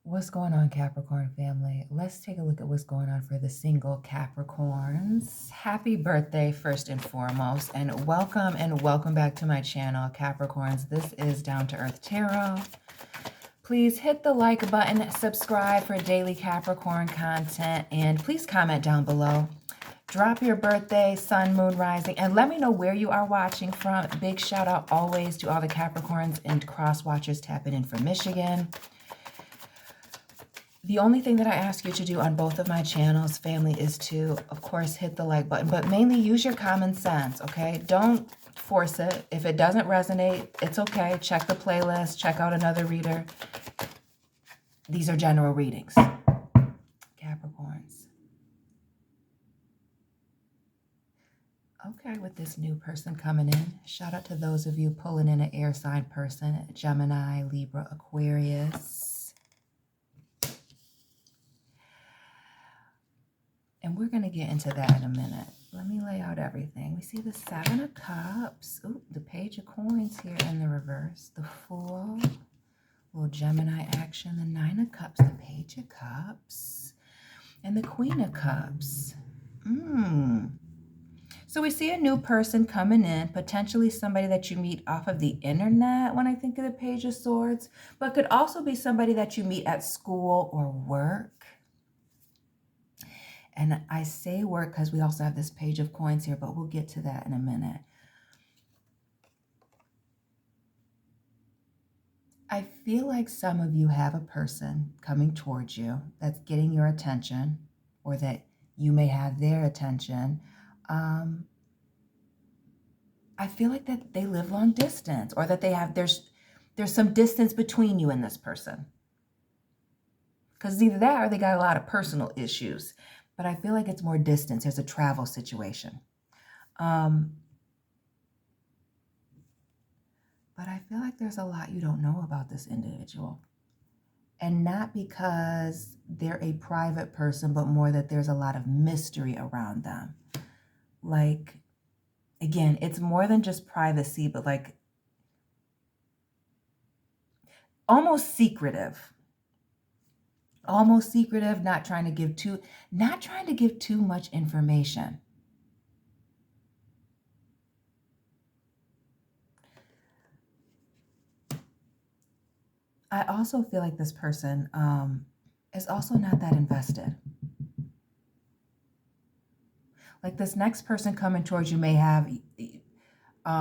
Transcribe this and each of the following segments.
What's going on, Capricorn family? Let's take a look at what's going on for the single Capricorns. Happy birthday, first and foremost, and welcome back to my channel, Capricorns. This is Down to Earth Tarot. Please hit the like button, subscribe for daily Capricorn content, and please comment down below. Drop your birthday, sun, moon, rising, and let me know where you are watching from. Big shout out always to all the Capricorns and cross watchers tapping in from Michigan. The only thing that I ask you to do on both of my channels, family, is to, of course, hit the like button, but mainly use your common sense, okay? Don't force it. If it doesn't resonate, it's okay. Check the playlist, check out another reader. These are general readings. Capricorns. Okay, with this new person coming in, shout out to those of you pulling in an air sign person, Gemini, Libra, Aquarius. And we're going to get into that in a minute. Let me lay out everything. We see the Seven of Cups. Ooh, the Page of Coins here in the reverse. The Fool. Little Gemini action. The Nine of Cups. The Page of Cups. And the Queen of Cups. So we see a new person coming in. Potentially somebody that you meet off of the internet when I think of the Page of Swords. But could also be somebody that you meet at school or work. And I say work because we also have this Page of Coins here, but we'll get to that in a minute. I feel like some of you have a person coming towards you that's getting your attention, or that you may have their attention. I feel like that they live long distance, or that there's some distance between you and this person. Because either that or they got a lot of personal issues. But I feel like it's more distance. There's a travel situation. But I feel like there's a lot you don't know about this individual. And not because they're a private person, but more that there's a lot of mystery around them. Like, again, it's more than just privacy, but like almost secretive. Almost secretive, not trying to give too much information. I also feel like this person is also not that invested. Like this next person coming towards you may have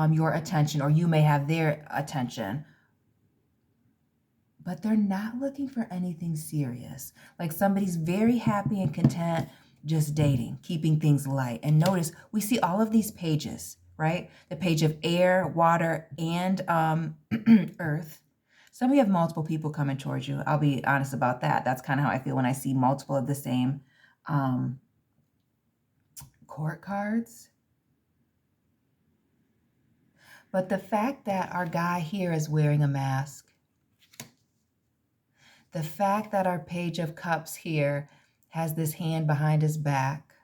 your attention, or you may have their attention. But they're not looking for anything serious. Like somebody's very happy and content just dating, keeping things light. And notice, we see all of these pages, right? The page of air, water, and earth. Some of you have multiple people coming towards you. I'll be honest about that. That's kind of how I feel when I see multiple of the same court cards. But the fact that our guy here is wearing a mask, the fact that our Page of Cups here has this hand behind his back.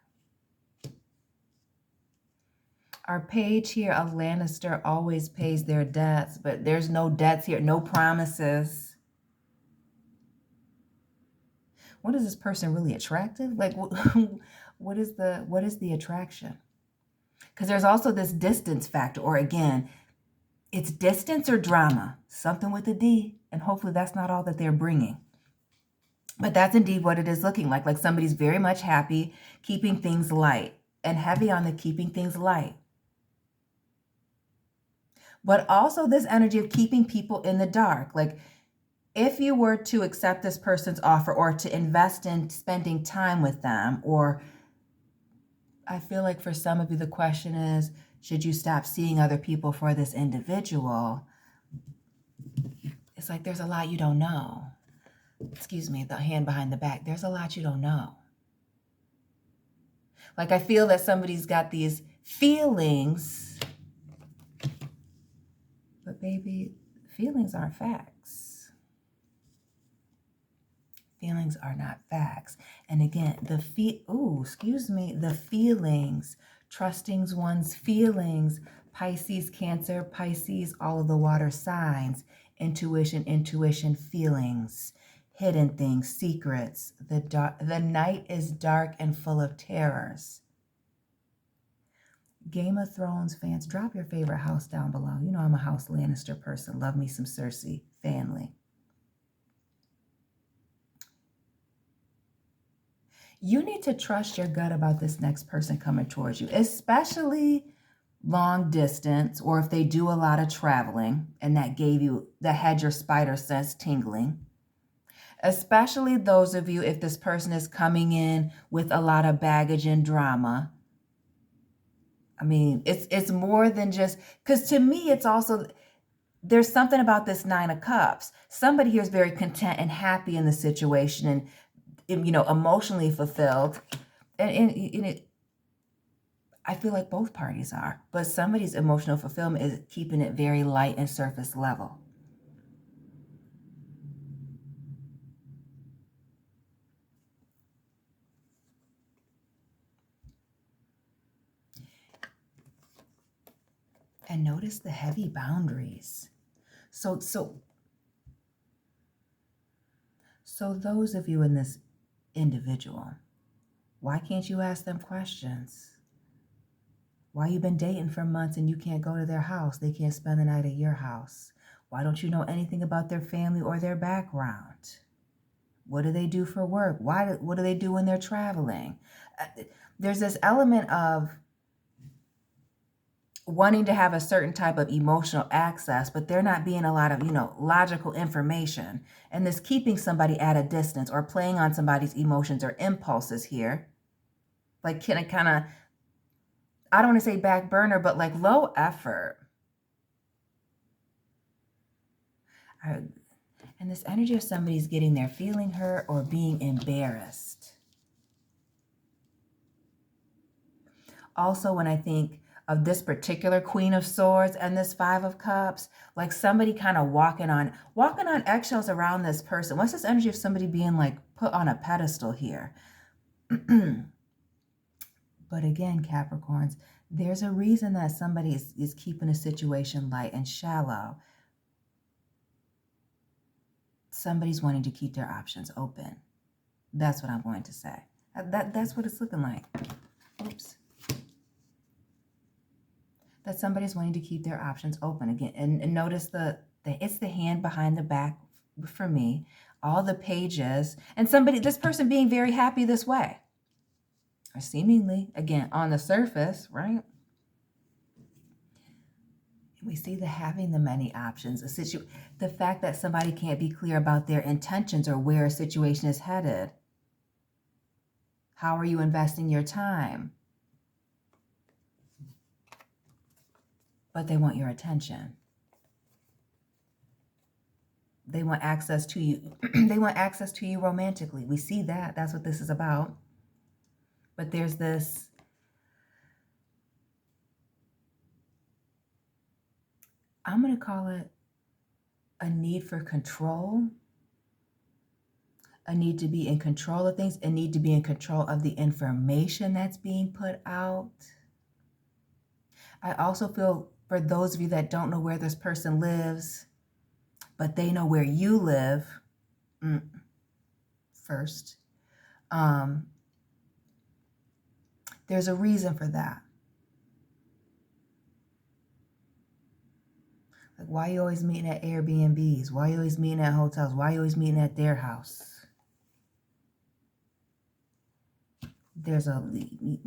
Our page here, a Lannister, always pays their debts, but there's no debts here, no promises. What is this person really attractive? Like, what is the attraction? Because there's also this distance factor, or again, it's distance or drama, something with a D, and hopefully that's not all that they're bringing. But that's indeed what it is looking like somebody's very much happy, keeping things light, and heavy on the keeping things light. But also this energy of keeping people in the dark. Like if you were to accept this person's offer, or to invest in spending time with them, or I feel like for some of you, the question is, should you stop seeing other people for this individual? It's like there's a lot you don't know. Excuse me, the hand behind the back. There's a lot you don't know. Like I feel that somebody's got these feelings, but baby, feelings aren't facts. Feelings are not facts. And again, the feelings, trusting one's feelings, Pisces, Cancer, Pisces, all of the water signs, intuition, feelings, hidden things, secrets. The night is dark and full of terrors. Game of Thrones fans, drop your favorite house down below. You know I'm a House Lannister person. Love me some Cersei family. You need to trust your gut about this next person coming towards you, especially long distance, or if they do a lot of traveling and that had your spider sense tingling. Especially those of you, if this person is coming in with a lot of baggage and drama. I mean, it's more than just, because to me, it's also, there's something about this Nine of Cups. Somebody here is very content and happy in the situation and, emotionally fulfilled. And I feel like both parties are, but somebody's emotional fulfillment is keeping it very light and surface level. And notice the heavy boundaries. So those of you in this individual, why can't you ask them questions? Why you been dating for months and you can't go to their house? They can't spend the night at your house. Why don't you know anything about their family or their background? What do they do for work? What do they do when they're traveling? There's this element of wanting to have a certain type of emotional access, but there not being a lot of, logical information. And this keeping somebody at a distance or playing on somebody's emotions or impulses here. Like kind of, I don't want to say back burner, but like low effort. And this energy of somebody's getting there, feeling hurt or being embarrassed. Also, when I think of this particular Queen of Swords and this Five of Cups, like somebody kind of walking on eggshells around this person. What's this energy of somebody being like put on a pedestal here? But again, Capricorns, there's a reason that somebody is keeping a situation light and shallow. Somebody's wanting to keep their options open. That's what I'm going to say. That's what it's looking like. Oops. That somebody's wanting to keep their options open again. And notice it's the hand behind the back for me. All the pages. And this person being very happy this way. Or seemingly, again, on the surface, right? We see having the many options. The fact that somebody can't be clear about their intentions or where a situation is headed. How are you investing your time? But they want your attention. They want access to you. They want access to you romantically. We see that. That's what this is about. But there's this, I'm going to call it a need for control, a need to be in control of things, a need to be in control of the information that's being put out. I also feel for those of you that don't know where this person lives, but they know where you live first. There's a reason for that. Like, why are you always meeting at Airbnbs? Why are you always meeting at hotels? Why are you always meeting at their house? There's something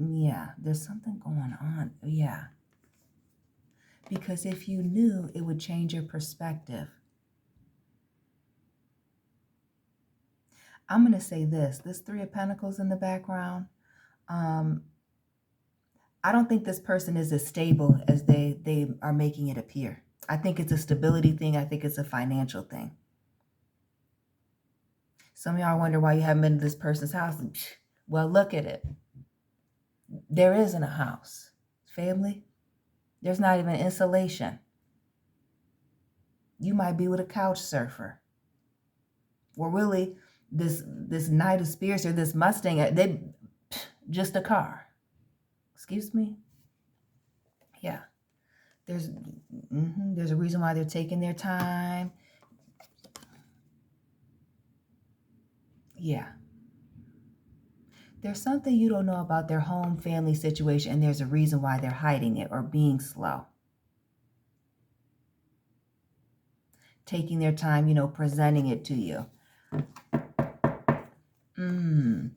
going on. Yeah. Because if you knew, it would change your perspective. I'm going to say this Three of Pentacles in the background. I don't think this person is as stable as they are making it appear. I think it's a stability thing. I think it's a financial thing. Some of y'all wonder why you haven't been to this person's house. Well, look at it. There isn't a house. Family, there's not even insulation. You might be with a couch surfer. Or really, this Knight of Spears or this Mustang, just a car. Excuse me? Yeah. There's a reason why they're taking their time. Yeah. There's something you don't know about their home family situation, and there's a reason why they're hiding it or being slow. Taking their time, presenting it to you.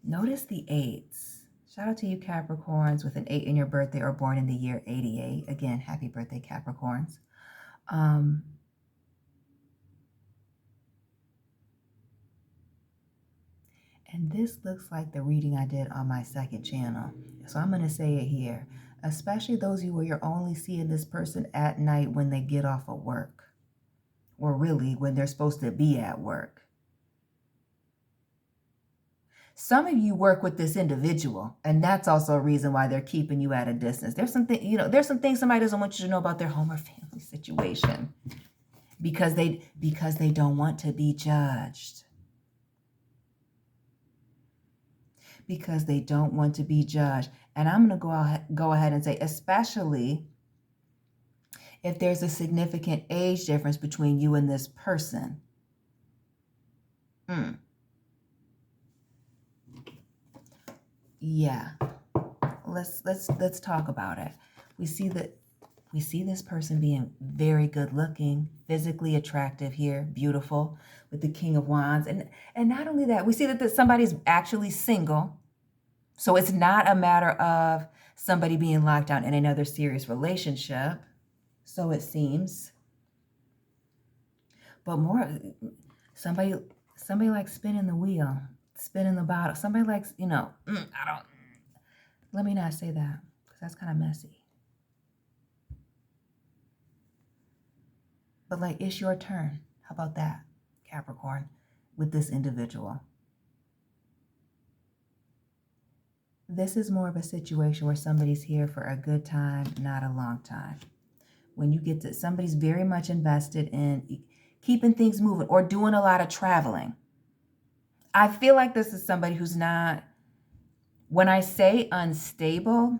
Notice the eights. Shout out to you Capricorns with an 8 in your birthday or born in the year 88. Again, happy birthday, Capricorns. And this looks like the reading I did on my second channel. So I'm going to say it here. Especially those of you where you're only seeing this person at night when they get off of work. Or really when they're supposed to be at work. Some of you work with this individual, and that's also a reason why they're keeping you at a distance. There's something, there's some things somebody doesn't want you to know about their home or family situation because they don't want to be judged. Because they don't want to be judged. And I'm going to go ahead and say, especially if there's a significant age difference between you and this person. Yeah. Let's talk about it. We see this person being very good looking, physically attractive here, beautiful, with the King of Wands. And not only that, we see that somebody's actually single. So it's not a matter of somebody being locked down in another serious relationship. So it seems. But more, somebody likes spinning the wheel, spinning the bottle. Somebody likes, let me not say that because that's kind of messy. But like, it's your turn. How about that, Capricorn, with this individual? This is more of a situation where somebody's here for a good time, not a long time. When you get to, somebody's very much invested in keeping things moving or doing a lot of traveling. I feel like this is somebody who's not, when I say unstable,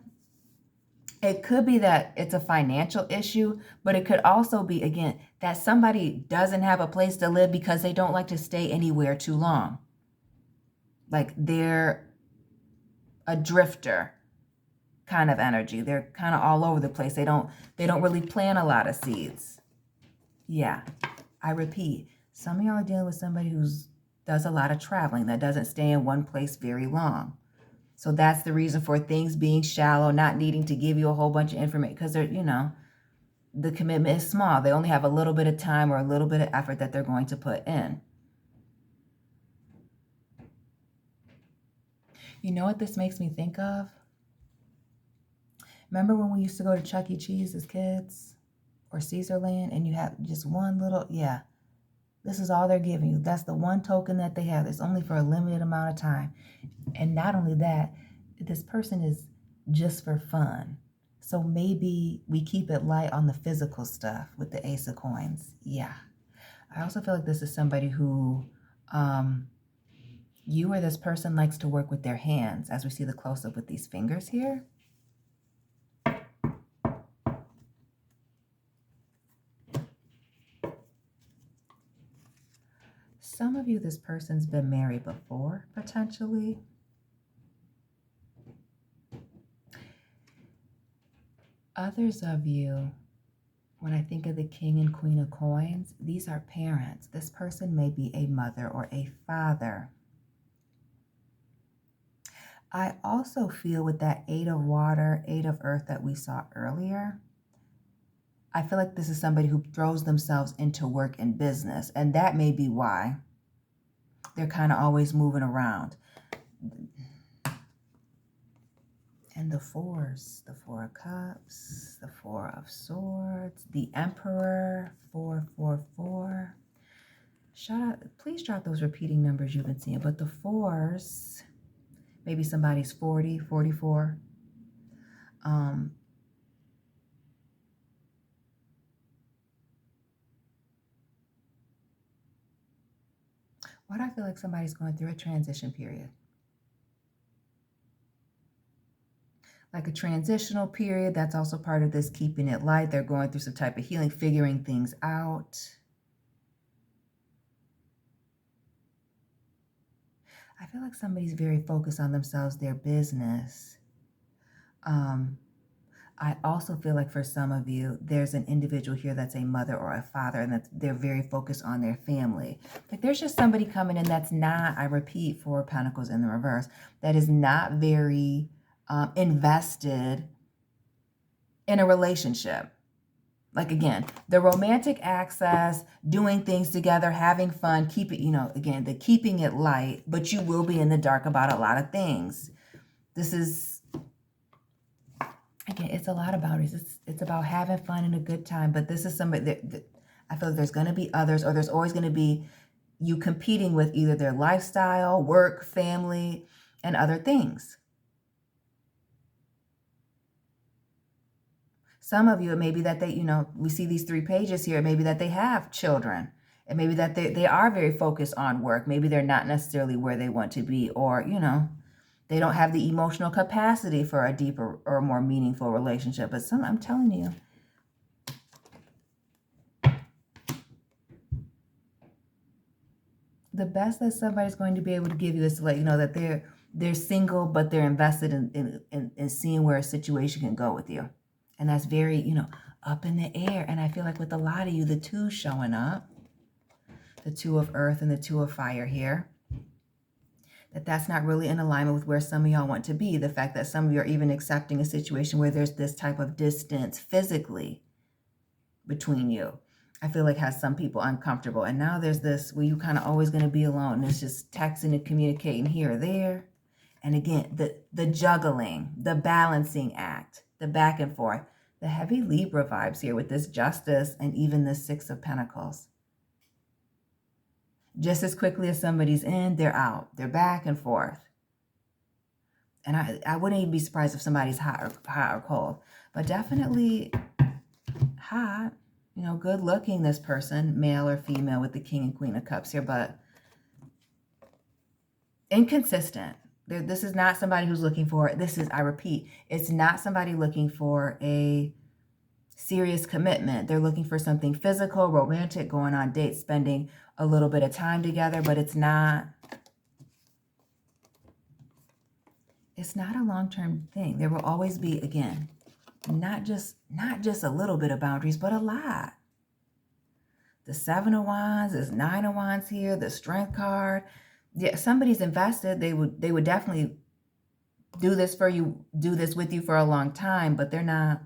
it could be that it's a financial issue, but it could also be, again, that somebody doesn't have a place to live because they don't like to stay anywhere too long. Like they're a drifter kind of energy. They're kind of all over the place. They don't really plant a lot of seeds. Yeah, I repeat, some of y'all are dealing with somebody who does a lot of traveling, that doesn't stay in one place very long. So that's the reason for things being shallow, not needing to give you a whole bunch of information because they're, the commitment is small. They only have a little bit of time or a little bit of effort that they're going to put in. You know what this makes me think of? Remember when we used to go to Chuck E. Cheese as kids or Caesarland and you have just one little, yeah, this is all they're giving you. That's the one token that they have. It's only for a limited amount of time. And not only that, this person is just for fun. So maybe we keep it light on the physical stuff with the Ace of Coins. Yeah. I also feel like this is somebody who you or this person likes to work with their hands, as we see the close-up with these fingers here. Some of you, this person's been married before, potentially. Others of you, when I think of the King and Queen of Coins, these are parents. This person may be a mother or a father. I also feel with that 8 of water, 8 of earth that we saw earlier, I feel like this is somebody who throws themselves into work and business. And that may be why they're kind of always moving around. And the fours, the 4 of cups, the 4 of swords, the emperor, 444. Please drop those repeating numbers you've been seeing. But the fours, maybe somebody's 40, 44. Why do I feel like somebody's going through a transition period? Like a transitional period, that's also part of this keeping it light. They're going through some type of healing, figuring things out. I feel like somebody's very focused on themselves, their business. I also feel like for some of you, there's an individual here that's a mother or a father, and that they're very focused on their family. Like there's just somebody coming in that's not, I repeat, 4 of Pentacles in the reverse, that is not very invested in a relationship. Like again, the romantic access, doing things together, having fun, keep it, again, the keeping it light, but you will be in the dark about a lot of things. This is, again, it's a lot of boundaries. It's about having fun and a good time, but this is somebody that I feel like there's going to be others, or there's always going to be you competing with either their lifestyle, work, family, and other things. Some of you, it may be that they, we see these 3 pages here, it may be that they have children. It may be that they are very focused on work. Maybe they're not necessarily where they want to be, or, they don't have the emotional capacity for a deeper or more meaningful relationship. But I'm telling you, the best that somebody's going to be able to give you is to let you know that they're single, but they're invested in seeing where a situation can go with you. And that's very, up in the air. And I feel like with a lot of you, the 2 showing up, the 2 of Earth and the 2 of Fire here, that's not really in alignment with where some of y'all want to be. The fact that some of you are even accepting a situation where there's this type of distance physically between you, I feel like has some people uncomfortable. And now there's this where you kind of always going to be alone. It's just texting and communicating here or there. And again, the juggling, the balancing act, the back and forth, the heavy Libra vibes here with this Justice and even the 6 of Pentacles. Just as quickly as somebody's in, they're out. They're back and forth. And I wouldn't even be surprised if somebody's hot or cold. But definitely hot. Good looking, this person, male or female, with the King and Queen of Cups here. But inconsistent. This is not somebody who's looking for, I repeat, it's not somebody looking for a serious commitment. They're looking for something physical, romantic, going on dates, spending a little bit of time together, but it's not a long-term thing. There will always be, again, not just a little bit of boundaries, but a lot. The 7 of Wands, there's 9 of Wands here, the Strength card. Yeah, somebody's invested. They would definitely do this for you, do this with you for a long time, but they're not.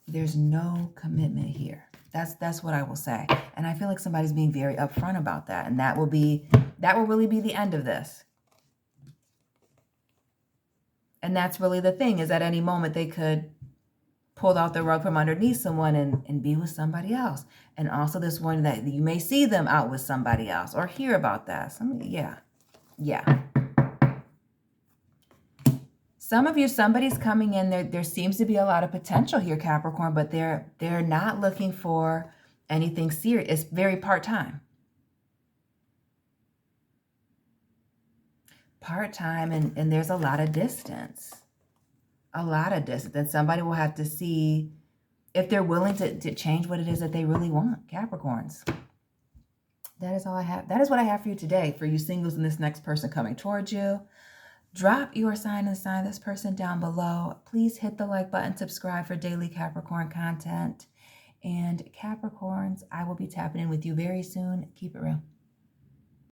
There's no commitment here. That's what I will say. And I feel like somebody's being very upfront about that. And that will really be the end of this. And that's really the thing, is at any moment they could pull out the rug from underneath someone and be with somebody else. And also this one that you may see them out with somebody else or hear about that. Yeah. Some of you, somebody's coming in, there seems to be a lot of potential here, Capricorn, but they're not looking for anything serious. It's very part-time. Part-time, and there's a lot of distance. And somebody will have to see if they're willing to change what it is that they really want, Capricorns. That is all I have. That is what I have for you today, for you singles and this next person coming towards you. Drop your sign and sign this person down below. Please hit the like button, subscribe for daily Capricorn content. And Capricorns, I will be tapping in with you very soon. Keep it real.